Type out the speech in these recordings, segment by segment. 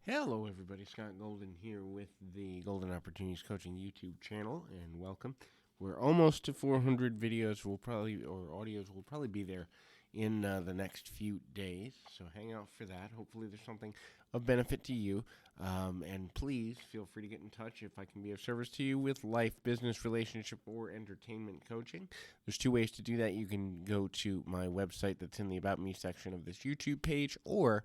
Hello, everybody. Scott Golden here with the Golden Opportunities Coaching YouTube channel, and welcome. We're almost to 400 videos. Or audios will probably be there in the next few days. So hang out for that. Hopefully, there's something of benefit to you. And please feel free to get in touch if I can be of service to you with life, business, relationship, or entertainment coaching. There's two ways to do that. You can go to my website that's in the About Me section of this YouTube page, or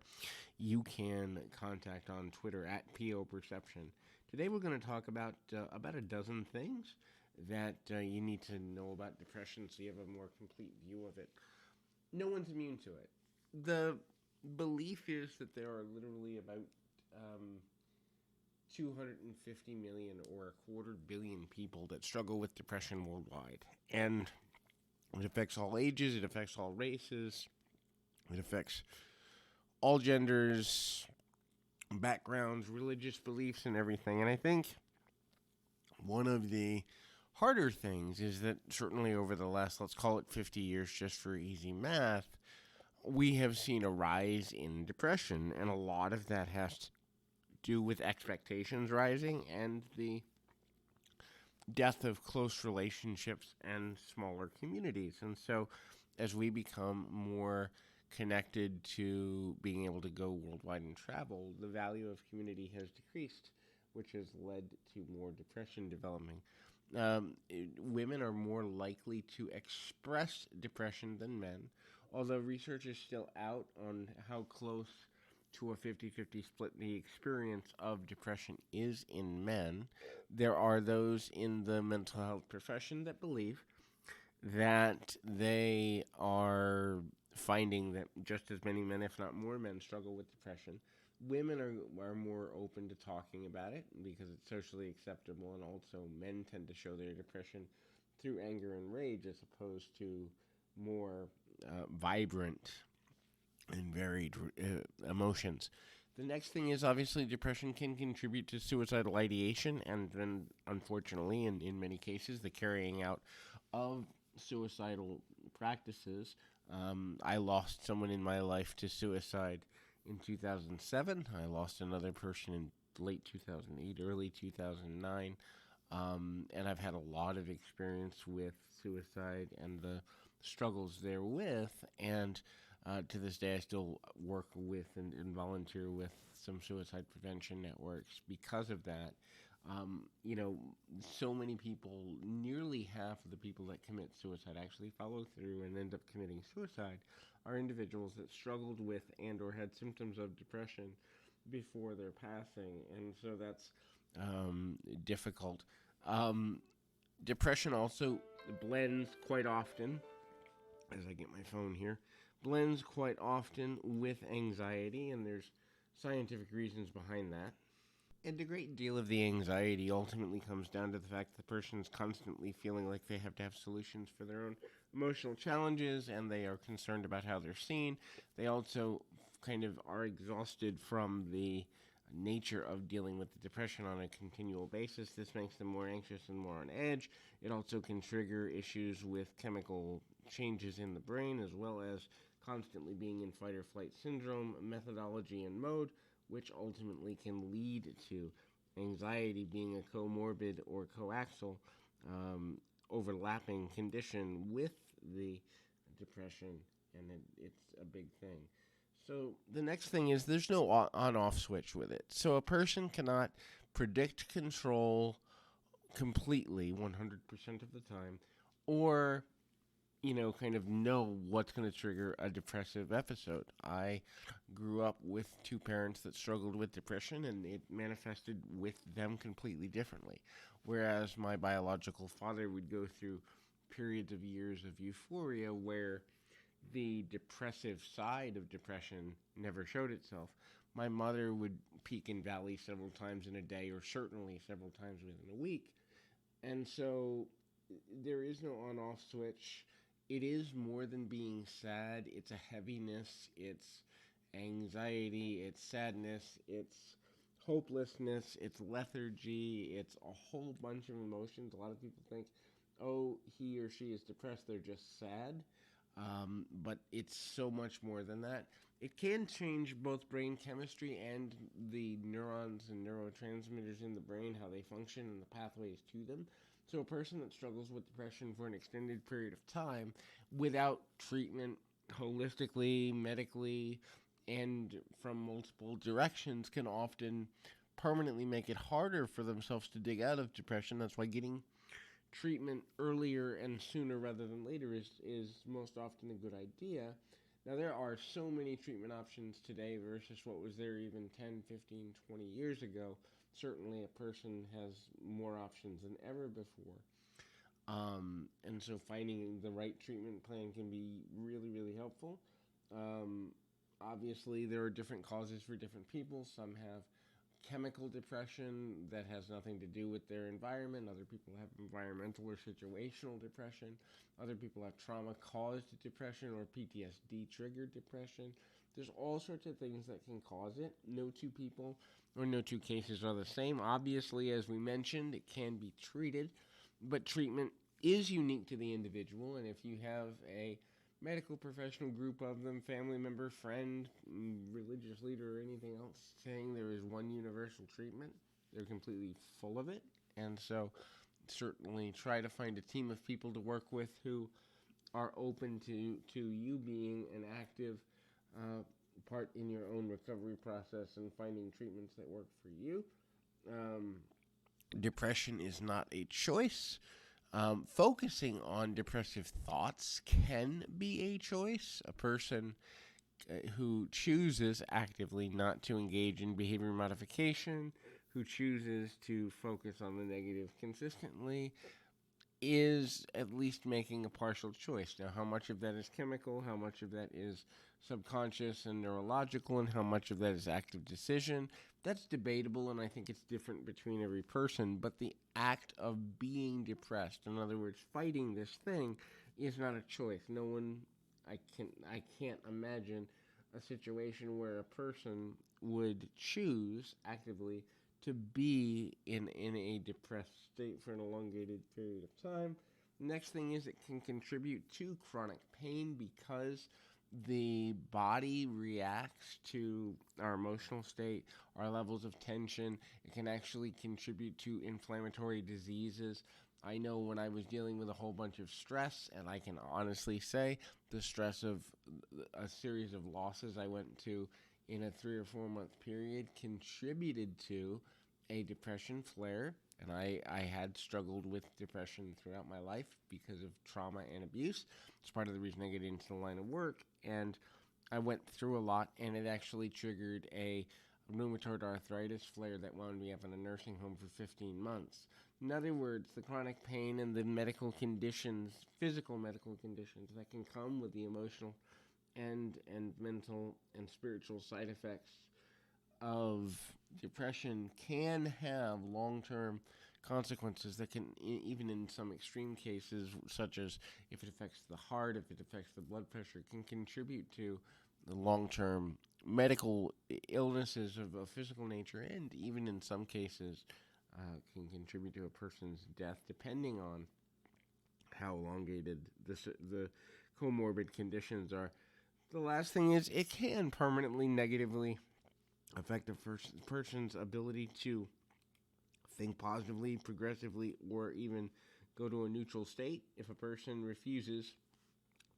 you can contact on Twitter at PO Perception. Today we're going to talk about a dozen things that you need to know about depression so you have a more complete view of it. No one's immune to it. The belief is that there are literally about 250 million or a quarter billion people that struggle with depression worldwide. And it affects all ages, it affects all races, it affects all genders, backgrounds, religious beliefs, and everything. And I think one of the harder things is that certainly over the last, let's call it 50 years, just for easy math, we have seen a rise in depression. And a lot of that has to do with expectations rising and the death of close relationships and smaller communities. And so as we become more connected to being able to go worldwide and travel, the value of community has decreased, which has led to more depression developing. Women are more likely to express depression than men, although research is still out on how close to a 50-50 split the experience of depression is in men. There are those in the mental health profession that believe that they are finding that just as many men, if not more men, struggle with depression. Women are more open to talking about it because it's socially acceptable, and also men tend to show their depression through anger and rage as opposed to more vibrant and varied emotions. The next thing is obviously depression can contribute to suicidal ideation, and then unfortunately, in many cases, the carrying out of suicidal practices. I lost someone in my life to suicide in 2007. I lost another person in late 2008, early 2009. And I've had a lot of experience with suicide and the struggles therewith. And to this day, I still work with and volunteer with some suicide prevention networks because of that. You know, so many people, nearly half of the people that commit suicide actually follow through and end up committing suicide are individuals that struggled with and or had symptoms of depression before their passing. And so that's difficult. Um, Depression also blends quite often, as I get my phone here, blends quite often with anxiety, and there's scientific reasons behind that. And a great deal of the anxiety ultimately comes down to the fact that the person is constantly feeling like they have to have solutions for their own emotional challenges, and they are concerned about how they're seen. They also kind of are exhausted from the nature of dealing with the depression on a continual basis. This makes them more anxious and more on edge. It also can trigger issues with chemical changes in the brain, as well as constantly being in fight or flight syndrome, methodology, and mode, which ultimately can lead to anxiety being a comorbid or coaxial overlapping condition with the depression, and it's a big thing. So the next thing is there's no on-off switch with it. So a person cannot predict control completely 100% of the time, or kind of know what's going to trigger a depressive episode. I grew up with two parents that struggled with depression, and it manifested with them completely differently. Whereas my biological father would go through periods of years of euphoria where the depressive side of depression never showed itself. My mother would peak and valley several times in a day, or certainly several times within a week. And so there is no on off switch. It is more than being sad. It's a heaviness, it's anxiety, it's sadness, it's hopelessness, it's lethargy, it's a whole bunch of emotions. A lot of people think, oh, he or she is depressed, they're just sad. But it's so much more than that. It can change both brain chemistry and the neurons and neurotransmitters in the brain, how they function and the pathways to them. So, a person that struggles with depression for an extended period of time without treatment holistically, medically, and from multiple directions can often permanently make it harder for themselves to dig out of depression. That's why getting treatment earlier and sooner rather than later is most often a good idea. Now, there are so many treatment options today versus what was there even 10, 15, 20 years ago. Certainly, a person has more options than ever before. And so, finding the right treatment plan can be really, really helpful. Um, Obviously, there are different causes for different people. Some have chemical depression that has nothing to do with their environment. Other people have environmental or situational depression. Other people have trauma caused depression or PTSD triggered depression. There's all sorts of things that can cause it. No two people or no two cases are the same. Obviously, as we mentioned, it can be treated, but treatment is unique to the individual. And if you have a medical professional group of them, family member, friend, religious leader, or anything else saying there is one universal treatment, they're completely full of it. And so certainly try to find a team of people to work with who are open to you being an active part in your own recovery process and finding treatments that work for you. Um, Depression is not a choice. Focusing on depressive thoughts can be a choice. A person who chooses actively not to engage in behavior modification, who chooses to focus on the negative consistently, is at least making a partial choice. Now, how much of that is chemical, how much of that is subconscious and neurological, and how much of that is active decision, that's debatable, and I think it's different between every person. But the act of being depressed, in other words, fighting this thing, is not a choice. No one, I can't imagine a situation where a person would choose actively to be in a depressed state for an elongated period of time. Next thing is it can contribute to chronic pain because the body reacts to our emotional state, our levels of tension. It can actually contribute to inflammatory diseases. I know when I was dealing with a whole bunch of stress, and I can honestly say the stress of a series of losses I went to in a 3 or 4 month period contributed to a depression flare. And I had struggled with depression throughout my life because of trauma and abuse. It's part of the reason I get into the line of work. And I went through a lot, and it actually triggered a rheumatoid arthritis flare that wound me up in a nursing home for 15 months. In other words, the chronic pain and the medical conditions, physical medical conditions that can come with the emotional and mental and spiritual side effects of depression can have long-term consequences that can, even in some extreme cases, such as if it affects the heart, if it affects the blood pressure, can contribute to the long-term medical illnesses of a physical nature, and even in some cases can contribute to a person's death, depending on how elongated the comorbid conditions are. The last thing is it can permanently negatively affect a person's ability to think positively, progressively, or even go to a neutral state if a person refuses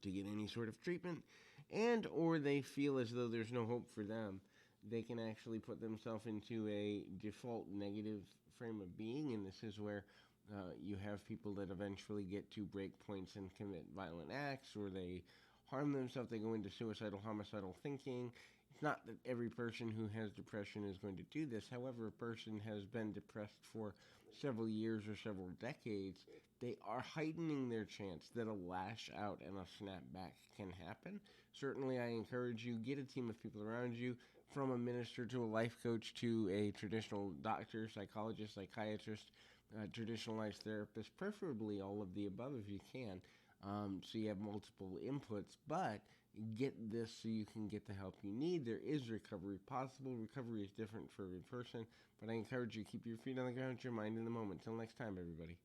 to get any sort of treatment and or they feel as though there's no hope for them. They can actually put themselves into a default negative frame of being, and this is where you have people that eventually get to break points and commit violent acts, or they harm themselves, they go into suicidal, homicidal thinking. It's not that every person who has depression is going to do this. However, a person has been depressed for several years or several decades, they are heightening their chance that a lash out and a snapback can happen. Certainly, I encourage you, get a team of people around you, from a minister to a life coach to a traditional doctor, psychologist, psychiatrist, traditionalized therapist, preferably all of the above if you can. So you have multiple inputs, but get this so you can get the help you need. There is recovery possible. Recovery is different for every person, but I encourage you, keep your feet on the ground, your mind in the moment. Till next time, everybody.